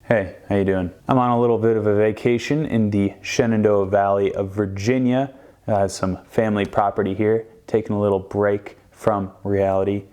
Hey, how you doing? I'm on a little bit of a vacation in the Shenandoah Valley of Virginia. I have some family property here, taking a little break from reality.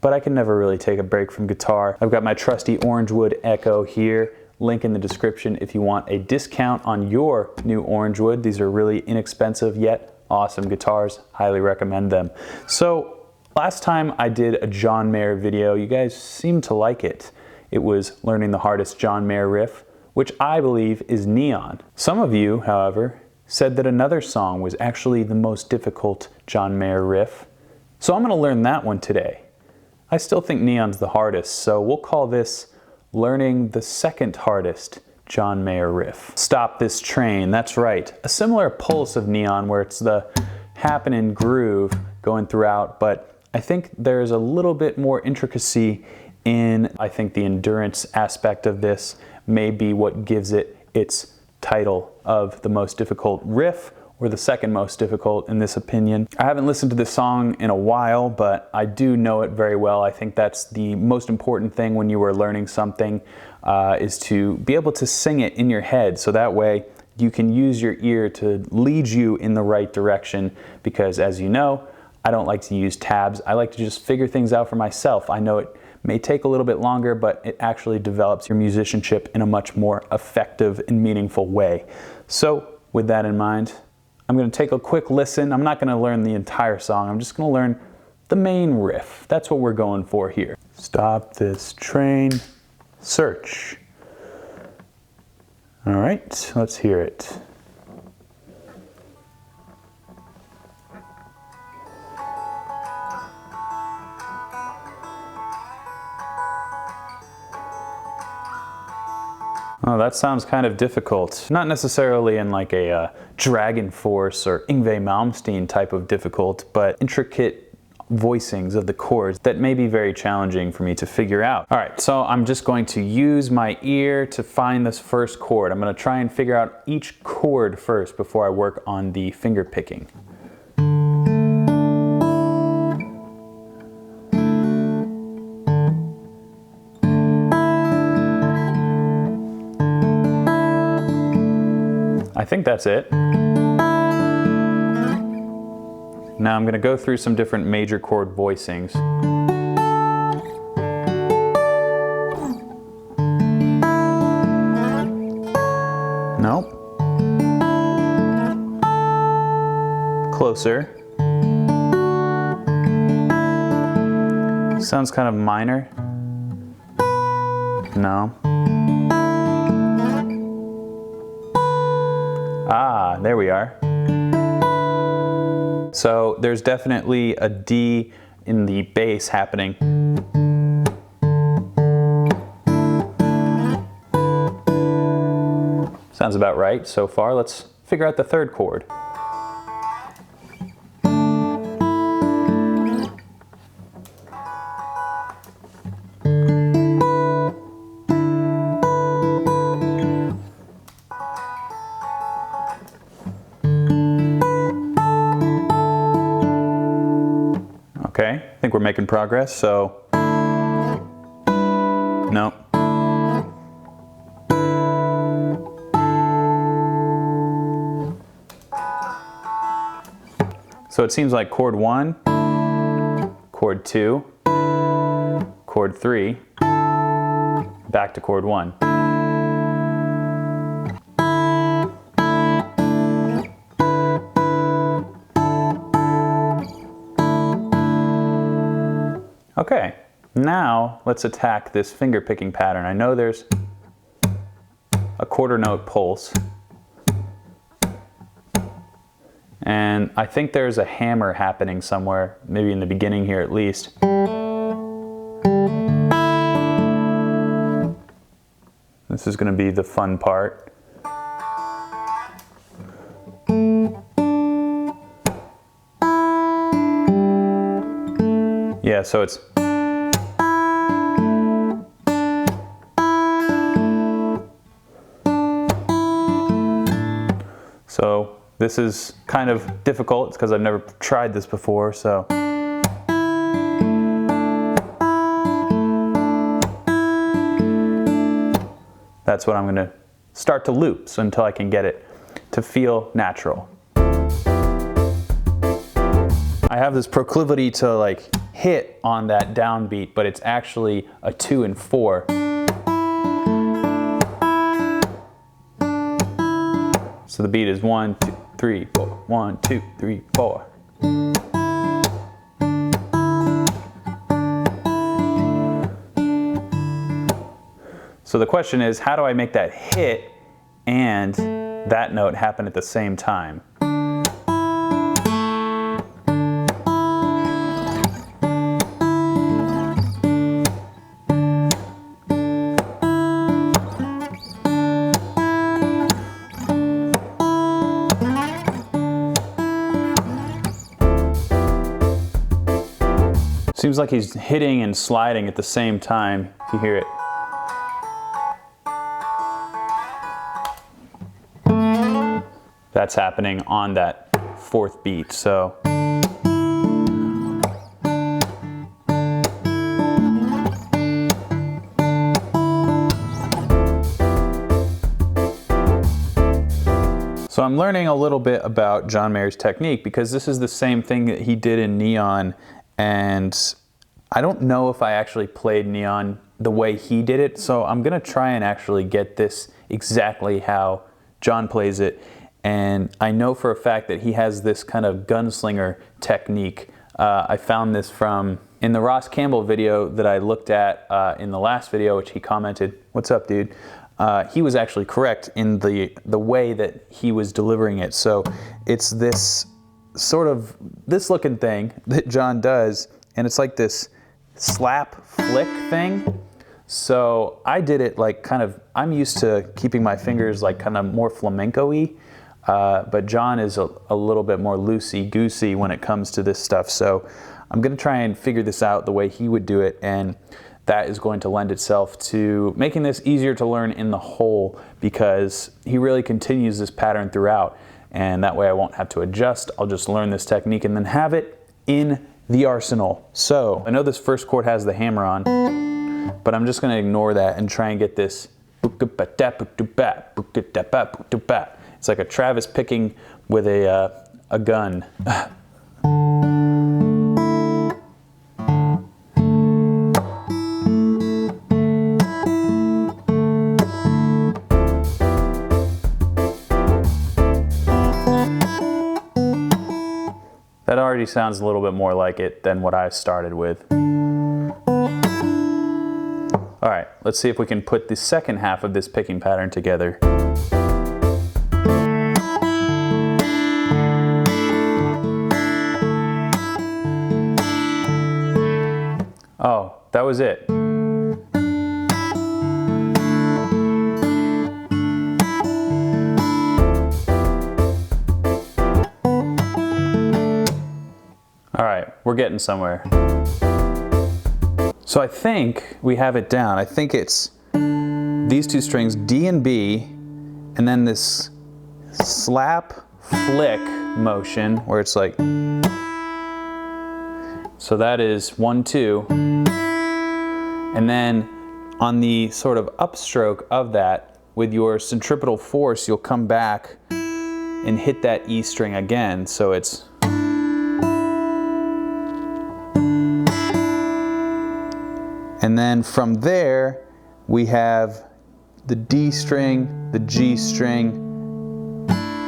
But I can never really take a break from guitar. I've got my trusty Orangewood Echo here. Link in the description if you want a discount on your new Orangewood. These are really inexpensive yet awesome guitars. Highly recommend them. So last time I did a John Mayer video, you guys seemed to like it. It was learning the hardest John Mayer riff, which I believe is Neon. Some of you, however, said that another song was actually the most difficult John Mayer riff. So I'm going to learn that one today. I still think Neon's the hardest, so we'll call this learning the second hardest John Mayer riff. Stop This Train, that's right. A similar pulse of Neon where it's the happening groove going throughout, but I think there's a little bit more intricacy in, I think the endurance aspect of this may be what gives it its title of the most difficult riff, or the second most difficult in this opinion. I haven't listened to this song in a while, but I do know it very well. I think that's the most important thing when you are learning something, is to be able to sing it in your head, so that way you can use your ear to lead you in the right direction, because as you know, I don't like to use tabs. I like to just figure things out for myself. I know it may take a little bit longer, but it actually develops your musicianship in a much more effective and meaningful way. So with that in mind, I'm going to take a quick listen. I'm not going to learn the entire song. I'm just going to learn the main riff. That's what we're going for here. Stop this train, search. All right, let's hear it. Oh, that sounds kind of difficult. Not necessarily in like a Dragon Force or Yngwie Malmsteen type of difficult, but intricate voicings of the chords that may be very challenging for me to figure out. All right, so I'm just going to use my ear to find this first chord. I'm going to try and figure out each chord first before I work on the finger picking. I think that's it. Now I'm going to go through some different major chord voicings. Nope. Closer. Sounds kind of minor. No. Ah, there we are. So there's definitely a D in the bass happening. Sounds about right so far. Let's figure out the third chord. Okay, I think we're making progress, so no. So it seems like chord 1, chord 2, chord 3, back to chord 1. Okay, now let's attack this finger picking pattern. I know there's a quarter note pulse, and I think there's a hammer happening somewhere, maybe in the beginning here at least. This is going to be the fun part. Yeah, so it's so this is kind of difficult because I've never tried this before, so that's what I'm gonna start to loop, so until I can get it to feel natural. I have this proclivity to like hit on that downbeat, but it's actually a 2 and 4. So the beat is 1, 2, 3, 4. 1, 2, 3, 4. So the question is, how do I make that hit and that note happen at the same time? Seems like he's hitting and sliding at the same time, if you hear it. That's happening on that 4th beat, so. So I'm learning a little bit about John Mayer's technique, because this is the same thing that he did in Neon, and I don't know if I actually played Neon the way he did it, so I'm gonna try and actually get this exactly how John plays it. And I know for a fact that he has this kind of gunslinger technique. I found this in the Ross Campbell video that I looked at in the last video, which he commented, "What's up, dude?" He was actually correct in the way that he was delivering it. So it's this sort of this looking thing that John does, and it's like this slap flick thing. So I did it like kind of, I'm used to keeping my fingers like kind of more flamenco-y, but John is a little bit more loosey-goosey when it comes to this stuff. So I'm gonna try and figure this out the way he would do it, and that is going to lend itself to making this easier to learn in the whole, because he really continues this pattern throughout, and that way I won't have to adjust. I'll just learn this technique and then have it in the arsenal. So I know this first chord has the hammer on, but I'm just gonna ignore that and try and get this. It's like a Travis picking with a gun. That already sounds a little bit more like it than what I started with. All right, let's see if we can put the second half of this picking pattern together. Oh, that was it. All right, we're getting somewhere. So I think we have it down. I think it's these two strings, D and B, and then this slap flick motion where it's like, so that is 1, 2, and then on the sort of upstroke of that, with your centripetal force, you'll come back and hit that E string again, so it's, and then from there we have the D string, the G string,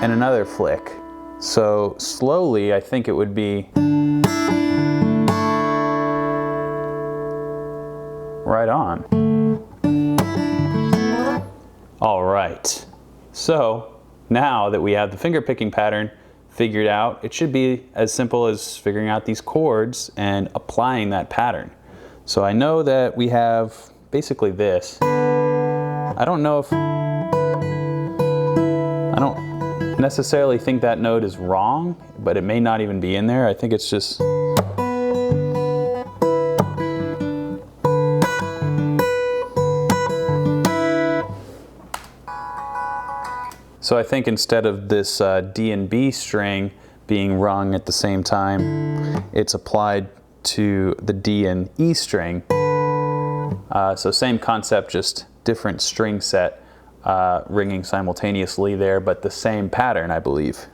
and another flick. So slowly I think it would be right on. All right, so now that we have the finger picking pattern figured out, it should be as simple as figuring out these chords and applying that pattern. So I know that we have basically this. I don't necessarily think that note is wrong, but it may not even be in there. I think it's just, so I think instead of this D and B string being rung at the same time, it's applied to the D and E string. So same concept, just different string set. ringing simultaneously there, but the same pattern, I believe.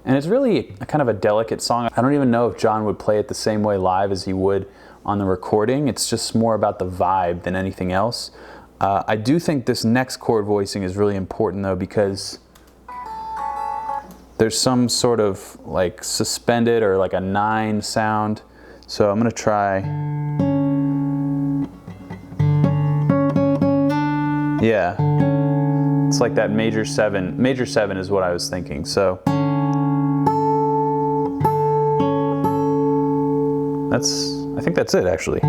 And it's really a kind of a delicate song. I don't even know if John would play it the same way live as he would on the recording. It's just more about the vibe than anything else. I do think this next chord voicing is really important though, because there's some sort of like suspended or like a 9 sound. So I'm gonna try. Yeah, it's like that major 7. Major 7 is what I was thinking. So I think that's it actually.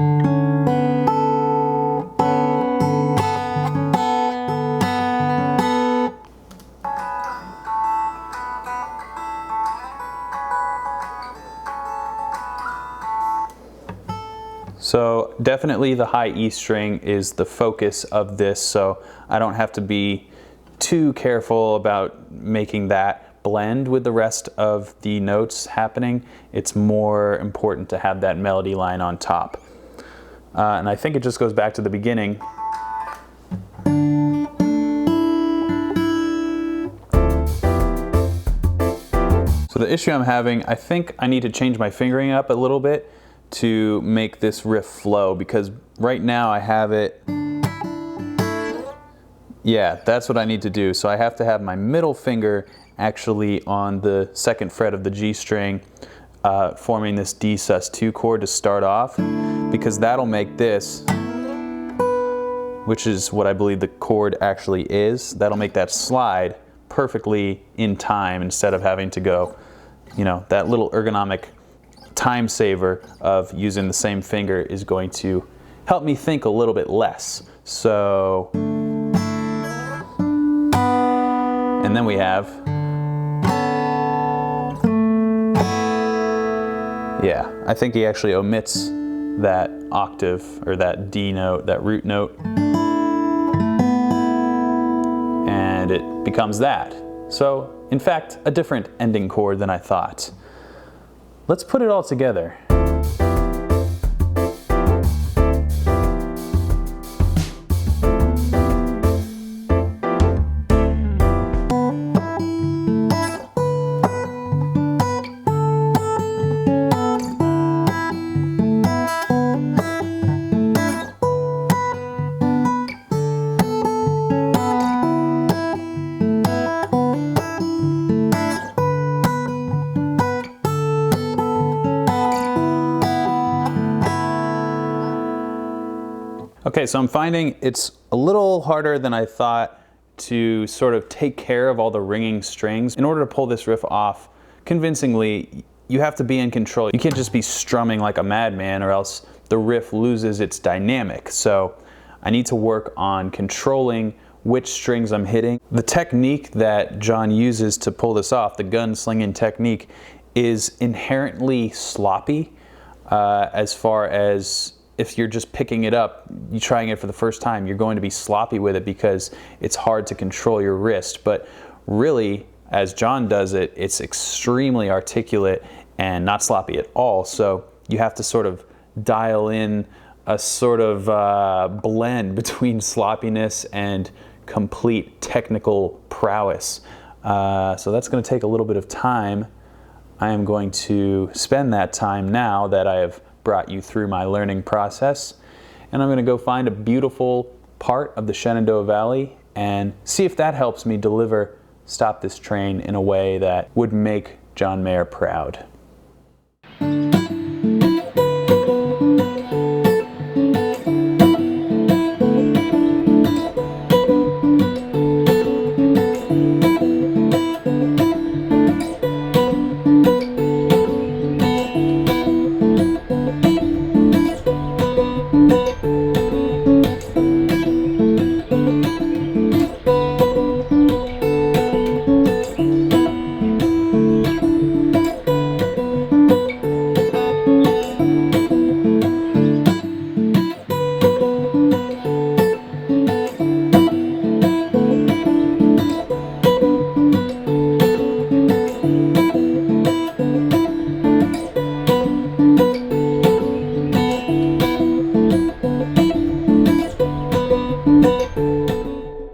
So definitely the high E string is the focus of this, so I don't have to be too careful about making that blend with the rest of the notes happening. It's more important to have that melody line on top. And I think it just goes back to the beginning. So the issue I'm having, I think I need to change my fingering up a little bit to make this riff flow, because right now I have it, yeah, that's what I need to do. So I have to have my middle finger actually on the 2nd fret of the G string, forming this D sus2 chord to start off, because that'll make this, which is what I believe the chord actually is, that'll make that slide perfectly in time instead of having to go, you know, that little ergonomic time saver of using the same finger is going to help me think a little bit less. So, and then we have, yeah, I think he actually omits that octave or that D note, that root note, and it becomes that. So, in fact, a different ending chord than I thought. Let's put it all together. Okay, so I'm finding it's a little harder than I thought to sort of take care of all the ringing strings. In order to pull this riff off convincingly, you have to be in control. You can't just be strumming like a madman, or else the riff loses its dynamic. So I need to work on controlling which strings I'm hitting. The technique that John uses to pull this off, the gunslinging technique, is inherently sloppy as far as if you're just picking it up, you're trying it for the first time, you're going to be sloppy with it because it's hard to control your wrist. But really, as John does it, it's extremely articulate and not sloppy at all. So you have to sort of dial in a sort of blend between sloppiness and complete technical prowess. So that's going to take a little bit of time. I am going to spend that time now that I have brought you through my learning process, and I'm going to go find a beautiful part of the Shenandoah Valley and see if that helps me deliver Stop This Train in a way that would make John Mayer proud.